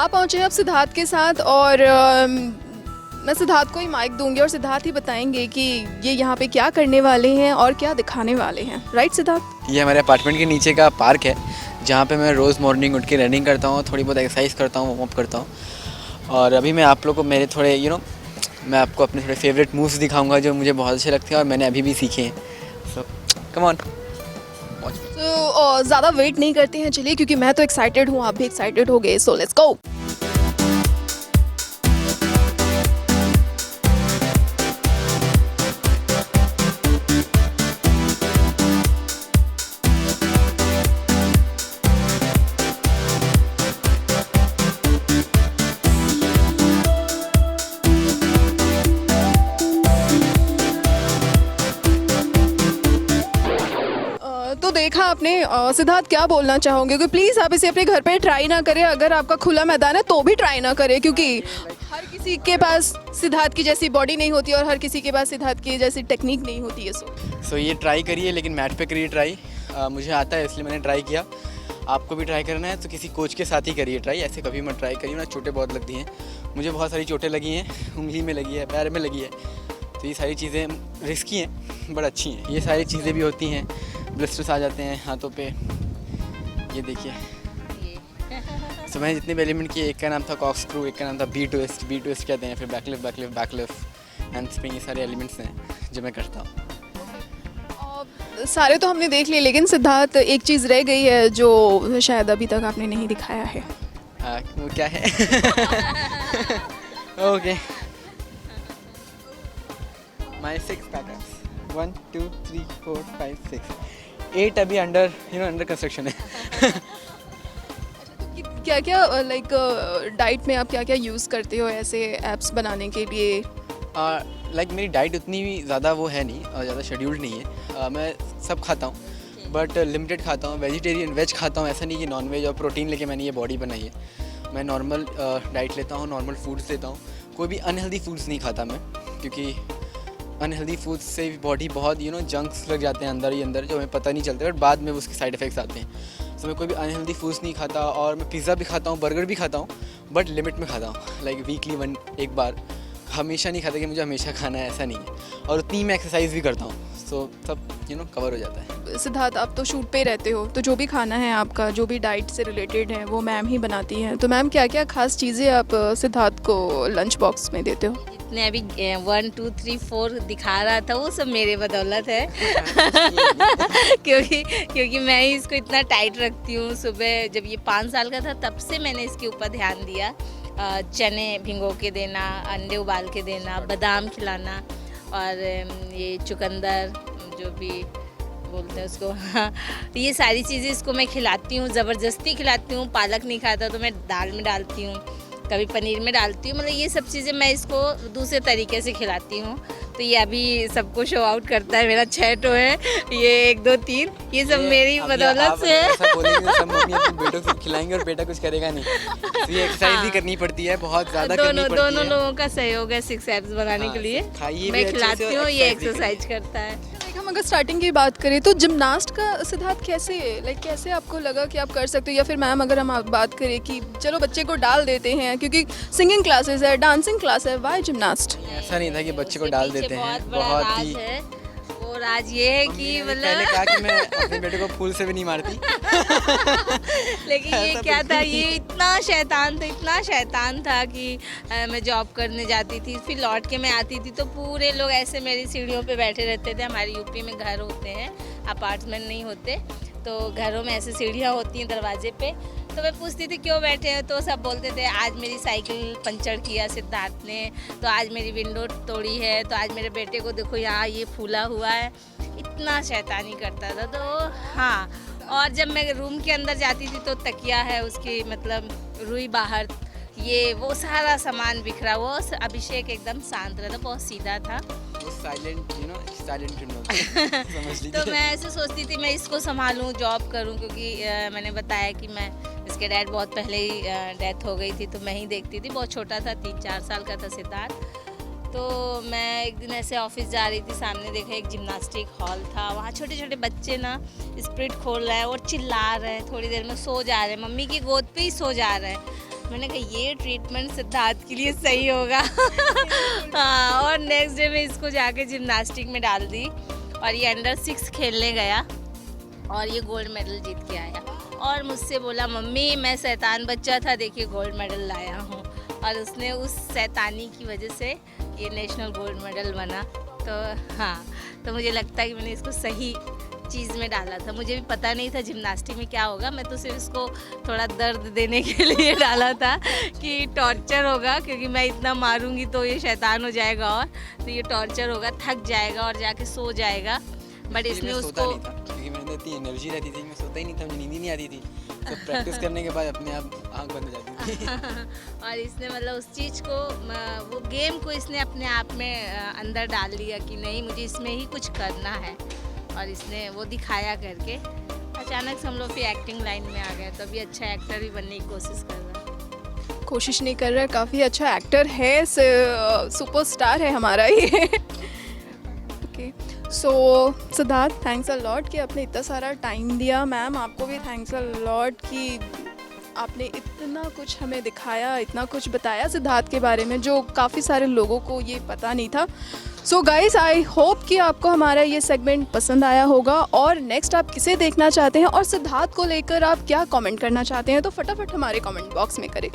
आप पहुँचे हैं अब सिद्धार्थ के साथ और मैं सिद्धार्थ को ही माइक दूंगी और सिद्धार्थ ही बताएंगे कि ये यहाँ पे क्या करने वाले हैं और क्या दिखाने वाले हैं। राइट सिद्धार्थ? ये हमारे अपार्टमेंट के नीचे का पार्क है जहाँ पे मैं रोज़ मॉर्निंग उठ के रनिंग करता हूँ, थोड़ी बहुत एक्सरसाइज करता हूँ, वार्म अप करता हूँ। और अभी मैं आप लोग को मेरे थोड़े मैं आपको अपने थोड़े फेवरेट मूव्स दिखाऊंगा जो मुझे बहुत अच्छे लगते हैं और मैंने अभी भी सीखे हैं। सो कम ऑन। तो ज़्यादा वेट नहीं करते हैं, चलिए, क्योंकि मैं तो एक्साइटेड हूँ, आप भी एक्साइटेड हो गए, सो लेट्स गो। तो देखा आपने, सिद्धार्थ क्या बोलना चाहोगे कि प्लीज़ आप इसे अपने घर पे ट्राई ना करें, अगर आपका खुला मैदान है तो भी ट्राई ना करें, क्योंकि हर किसी के पास सिद्धार्थ की जैसी बॉडी नहीं होती और हर किसी के पास सिद्धार्थ की जैसी टेक्निक नहीं होती है। सो ये ट्राई करिए, लेकिन मैट पे करिए ट्राई। मुझे आता है इसलिए मैंने ट्राई किया। आपको भी ट्राई करना है तो किसी कोच के साथ ही करिए ट्राई, ऐसे कभी मत ट्राई करिए ना। चोटें बहुत लगती हैं, मुझे बहुत सारी चोटें लगी हैं, उंगली में लगी है, पैर में लगी है। तो ये सारी चीज़ें रिस्की हैं बट अच्छी हैं। ये सारी चीज़ें भी होती हैं, ब्लिस्टर्स आ जाते हैं हाथों पे, ये देखिए। तो मैंने जितने भी एलिमेंट किए, एक का नाम था कॉक स्क्रू, एक का नाम था बी ट्विस्ट कहते हैं, फिर बैकलिफ्ट एंड स्प्रिंग, ये सारे एलिमेंट्स हैं जो मैं करता हूँ। सारे तो हमने देख लिए, लेकिन सिद्धार्थ एक चीज़ रह गई है जो शायद अभी तक आपने नहीं दिखाया है। वो क्या है? ओके, माय 6 पैटर्न्स, 1 2 3 4 5 6 8 अभी अंडर कंस्ट्रक्शन है। क्या क्या लाइक डाइट में आप क्या क्या यूज़ करते हो ऐसे एप्स बनाने के लिए? लाइक मेरी डाइट उतनी भी ज़्यादा वो है नहीं और ज़्यादा शेड्यूल्ड नहीं है। मैं सब खाता हूँ बट लिमिटेड खाता हूँ। वेज खाता हूँ, ऐसा नहीं कि नॉन वेज और प्रोटीन लेके मैंने ये बॉडी बनाई है। मैं नॉर्मल डाइट लेता हूँ, नॉर्मल फूड्स लेता हूँ, कोई भी अनहेल्दी फूड्स नहीं खाता मैं, क्योंकि अनहेल्दी फूड्स से बॉडी बहुत जंक्स लग जाते हैं अंदर ही अंदर, जो हमें पता नहीं चलता बट बाद में उसके साइड इफ़ेक्ट्स आते हैं। तो मैं कोई भी अनहेल्दी फूड्स नहीं खाता और मैं पिज़्ज़ा भी खाता हूँ, बर्गर भी खाता हूँ, बट लिमिट में खाता हूँ। लाइक वीकली एक बार, हमेशा नहीं खाता कि मुझे हमेशा खाना है, ऐसा नहीं है। और उतनी मैं एक्सरसाइज भी करता हूँ, सो सब कवर हो जाता है। सिद्धार्थ, आप तो शूट पे रहते हो, तो जो भी खाना है आपका, जो भी डाइट से रिलेटेड है, वो मैम ही बनाती हैं। तो मैम क्या क्या खास चीज़ें आप सिद्धार्थ को लंच बॉक्स में देते हो? जितने अभी 1 2 3 4 दिखा रहा था वो सब मेरे बदौलत है। क्योंकि मैं ही इसको इतना टाइट रखती हूँ। सुबह जब ये 5 साल का था तब से मैंने इसके ऊपर ध्यान दिया। चने भिगो के देना, अंडे उबाल के देना, बादाम खिलाना, और ये चुकंदर जो भी बोलते हैं उसको, हाँ, ये सारी चीज़ें इसको मैं खिलाती हूँ, ज़बरदस्ती खिलाती हूँ। पालक नहीं खाता तो मैं दाल में डालती हूँ, कभी पनीर में डालती हूँ, मतलब ये सब चीज़ें मैं इसको दूसरे तरीके से खिलाती हूँ। तो ये अभी सबको शो आउट करता है। मेरा 6 टो है, ये 1 2 3, ये सब मेरी बदौलत से है। सब मम्मी अपने बेटों को खिलाएंगे और बेटा कुछ करेगा नहीं, तो ये एक्सरसाइज भी करनी पड़ती है, बहुत ज़्यादा करनी पड़ती है। दोनों लोगों का सहयोग है 6 एब्स बनाने के लिए। मैं खिलाती हूँ, ये एक्सरसाइज करता है। हम अगर स्टार्टिंग की बात करें तो जिमनास्ट का सिद्धार्थ कैसे आपको लगा कि आप कर सकते हो, या फिर मैम अगर हम बात करें कि चलो बच्चे को डाल देते हैं क्योंकि सिंगिंग क्लासेस है, डांसिंग क्लास है, वाई जिमनास्ट? ऐसा नहीं था कि बच्चे को डाल देते हैं, बहुत ही वो राज ये है कि पहले मतलब कहा कि मैं अपने बेटे को फूल से भी नहीं मारती। लेकिन ये क्या था, ये इतना शैतान था कि मैं जॉब करने जाती थी, फिर लौट के मैं आती थी तो पूरे लोग ऐसे मेरी सीढ़ियों पे बैठे रहते थे। हमारे यूपी में घर होते हैं, अपार्टमेंट नहीं होते, तो घरों में ऐसे सीढ़ियाँ होती हैं दरवाजे पे। तो मैं पूछती थी क्यों बैठे हैं, तो सब बोलते थे आज मेरी साइकिल पंचर किया सिद्धार्थ ने, तो आज मेरी विंडो तोड़ी है, तो आज मेरे बेटे को देखो यहाँ ये फूला हुआ है। इतना शैतानी करता था। तो हाँ, और जब मैं रूम के अंदर जाती थी तो तकिया है उसकी, मतलब रुई बाहर, ये वो सारा सामान बिखरा हुआ। अभिषेक एकदम शांत रहता, बहुत सीधा था, साइलेंट तो मैं ऐसे सोचती थी मैं इसको संभालूं, जॉब करूं, क्योंकि मैंने बताया कि मैं इसके डैड बहुत पहले ही डेथ हो गई थी, तो मैं ही देखती थी। बहुत छोटा था, 3-4 साल का था सिद्धार्थ। तो मैं एक दिन ऐसे ऑफिस जा रही थी, सामने देखा एक जिम्नास्टिक हॉल था, वहाँ छोटे छोटे बच्चे ना स्प्रिट खोल रहे हैं और चिल्ला रहे हैं, थोड़ी देर में सो जा रहे हैं, मम्मी की गोद पे ही सो जा रहे हैं। मैंने कहा ये ट्रीटमेंट सिद्धार्थ के लिए सही होगा। हाँ, और नेक्स्ट डे में इसको जाके जिम्नास्टिक में डाल दी और ये अंडर 6 खेलने गया और ये गोल्ड मेडल जीत के आया और मुझसे बोला मम्मी मैं शैतान बच्चा था, देखिए गोल्ड मेडल लाया हूँ। और उसने उस शैतानी की वजह से ये नेशनल गोल्ड मेडल बना। तो हाँ, तो मुझे लगता है कि मैंने इसको सही चीज़ में डाला था। मुझे भी पता नहीं था जिम्नास्टिक में क्या होगा, मैं तो सिर्फ इसको थोड़ा दर्द देने के लिए डाला था कि टॉर्चर होगा, क्योंकि मैं इतना मारूंगी तो ये शैतान हो जाएगा और तो ये टॉर्चर होगा, थक जाएगा और जाके सो जाएगा। बट इसने उसको, क्योंकि मैंने इतनी एनर्जी रहती थी, मैं सोता ही नहीं था, मुझे नींद ही नहीं आती थी। तो प्रैक्टिस करने के बाद अपने आप आँख बंद हो जाती थी। और इसने मतलब उस चीज़ को, वो गेम को इसने अपने आप में अंदर डाल लिया कि नहीं मुझे इसमें ही कुछ करना है, और इसने वो दिखाया करके। अचानक से हम लोग फिर एक्टिंग लाइन में आ गए, तो अभी अच्छा एक्टर भी बनने की कोशिश कर रहा है। कोशिश नहीं कर रहा है, काफ़ी अच्छा एक्टर है, सुपरस्टार है हमारा ये। Okay, so Siddharth, thanks a lot कि आपने इतना सारा टाइम दिया। मैम आपको भी थैंक्स अ लॉट कि आपने इतना कुछ हमें दिखाया, इतना कुछ बताया सिद्धार्थ के बारे में जो काफ़ी सारे लोगों को ये पता नहीं था। सो गाइस, आई होप कि आपको हमारा ये सेगमेंट पसंद आया होगा और नेक्स्ट आप किसे देखना चाहते हैं और सिद्धार्थ को लेकर आप क्या कमेंट करना चाहते हैं तो फटाफट हमारे कमेंट बॉक्स में करें।